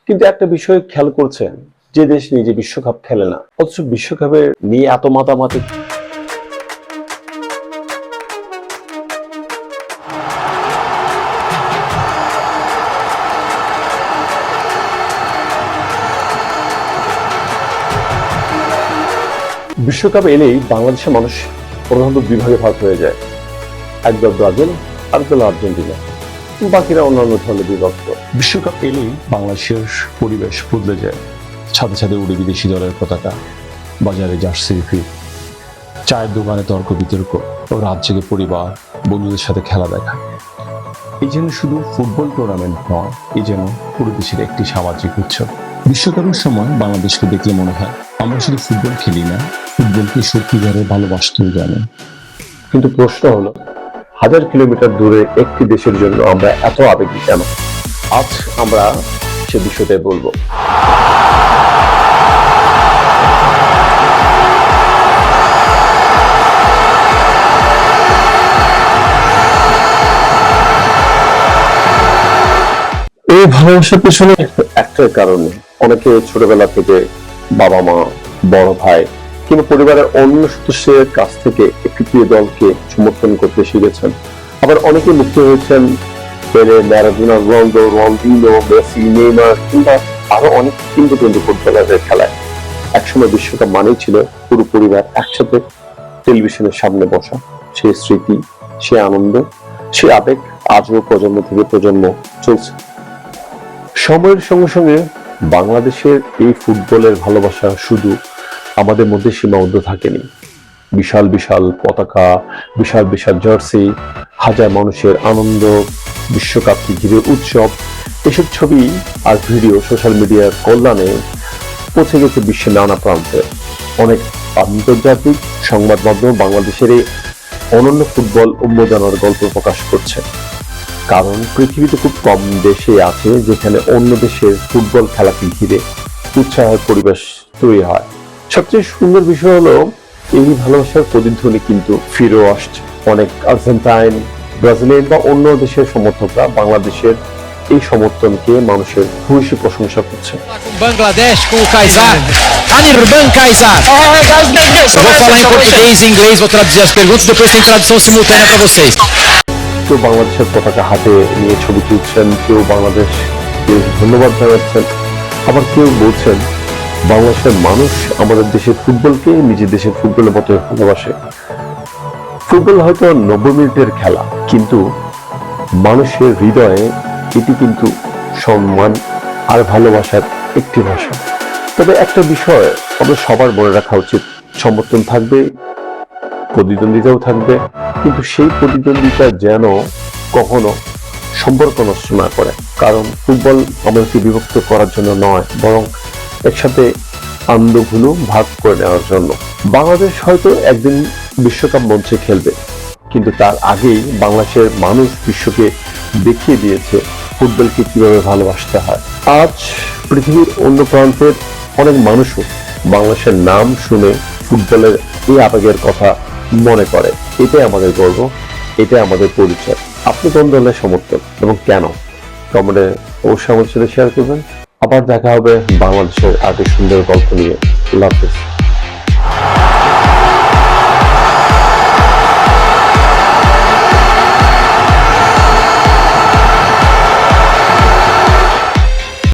কিন্তু একটা বিষয় খেয়াল করছেন, যে দেশ নিজে বিশ্বকাপ খেলে না অথচ বিশ্বকাপে নিয়ে এত মাতামাতি। বিশ্বকাপ এলেই বাংলাদেশের মানুষ প্রধানত দুই ভাগে ভাগ হয়ে যায়, একদল ব্রাজিল আর একদল আর্জেন্টিনা, বাকিরা অন্যান্য দলে বিভক্ত। বিশ্বকাপ এলেই বাংলাদেশের পরিবেশ বদলে যায়। ছাদে ছাদে উড়ে বিদেশি দলের পতাকা, বাজারে জার্সি বিক্রি, চায়ের দোকানে তর্ক বিতর্ক ও রাত জেগে পরিবার বন্ধুদের সাথে খেলা দেখা। এই যেন শুধু ফুটবল টুর্নামেন্ট নয়, এই যেন পুরো দেশের একটি সামাজিক উৎসব। বিশ্বকাপের সময় বাংলাদেশকে দেখলে মনে হয় আমরা শুধু ফুটবল খেলি না, ফুটবলকে সত্যিকারে ভালোবাসতেও জানি। কিন্তু প্রশ্ন হলো, 1000 কিলোমিটার দূরে একটি দেশের জন্য আমরা এত আবেগী কেন? আজ আমরা সে বিষয়টাই বলবো। এই ভালোবাসার পেছনে একটাই কারণ, অনেকে ছোটবেলা থেকে বাবা মা, বড় ভাই কিংবা পরিবারের অন্য সদস্যের কাছ থেকে একটি প্রিয় দলকে সমর্থন করতে শিখেছেন। আবার অনেকে মুক্ত হয়েছেন পেলে, Maradona, Ronaldo, Ronaldinho, Messi, Neymar কিংবা আরো অনেক কিংবদন্তি ফুটবলারদের খেলায়। একসময় বিশ্বকাপ মানেই ছিল পুরো পরিবার একসাথে টেলিভিশনের সামনে বসা। সেই স্মৃতি, সে আনন্দ, সে আবেগ আজও প্রজন্ম থেকে প্রজন্ম চলছে। সময়ের সঙ্গে সঙ্গে বাংলাদেশের এই ফুটবলের ভালোবাসা শুধু আমাদের মধ্যে সীমাবদ্ধ থাকেনি। বিশাল বিশাল পতাকা, বিশাল বিশাল জার্সি, হাজার মানুষের আনন্দ, বিশ্বকাপকে ঘিরে উৎসব, এসব ছবি আর ভিডিও সোশ্যাল মিডিয়ার কল্যাণে পৌঁছে গেছে বিশ্বের নানা প্রান্তে। অনেক আন্তর্জাতিক সংবাদ মাধ্যম বাংলাদেশের এই অনন্য ফুটবল উন্মোদনার গল্প প্রকাশ করছে। কারণ পৃথিবীতে খুব কম দেশে আছে যেখানে অন্য দেশের ফুটবল খেলাকে ঘিরে উৎসাহের পরিবেশ তৈরি হয়। সবচেয়ে সুন্দর বিষয় হলো, এই ভালোবাসার প্রতিধ্বনি কিন্তু ফিরেও আসছে। অনেক আর্জেন্টাইন, ব্রাজিলিয়ান বা অন্য দেশের সমর্থকরা বাংলাদেশের এই সমর্থনকে মানুষের ভূয়সী প্রশংসা করছে। Bangladesh com o Kaysar. Anirban Kaysar. Eu vou falar em português e inglês, vou traduzir as perguntas, depois tem tradução simultânea para vocês. কেউ বাংলাদেশের পতাকা হাতে নিয়ে ছবি তুলছেন, কেউ বাংলাদেশকে ধন্যবাদ জানাচ্ছেন, আবার কেউ বলছেন বাংলাদেশের মানুষ আমাদের দেশের ফুটবলকে নিজের দেশের ফুটবলের মতো ভালোবাসে। ফুটবল হয়তো 90 মিনিটের খেলা, কিন্তু মানুষের হৃদয়ে এটি কিন্তু সম্মান আর ভালোবাসার একটি ভাষা। তবে একটা বিষয় আমাদের সবার মনে রাখা উচিত, সমর্থন থাকবে, প্রতিদ্বন্দ্বিতাও থাকবে, কিন্তু সেই প্রতিদ্বন্দ্বিতা যেন কখনো সম্পর্ক নষ্ট না করে। কারণ ফুটবল আমাদেরকে বিভক্ত করার জন্য নয়, বরং একসাথে আনন্দগুলো ভাগ করে নেওয়ার জন্য। বাংলাদেশ হয়তো একদিন বিশ্বকাপ মঞ্চে খেলবে, কিন্তু তার আগেই বাংলাদেশের মানুষ বিশ্বকে দেখিয়ে দিয়েছে ফুটবলকে কিভাবে ভালোবাসতে হয়। আজ পৃথিবীর অন্য প্রান্তের অনেক মানুষও বাংলাদেশের নাম শুনে ফুটবলের এই আবেগের কথা মনে করে। এটাই আমাদের গর্ব, এটাই আমাদের পরিচয়। আপনি কোন দলের সমর্থক এবং কেন? কমেন্টে অবশ্যই আমাদের সাথে শেয়ার করবেন। আবার দেখা হবে বাংলাদেশের আরেকটি সুন্দর গল্প নিয়ে। আল্লাহ হাফেজ।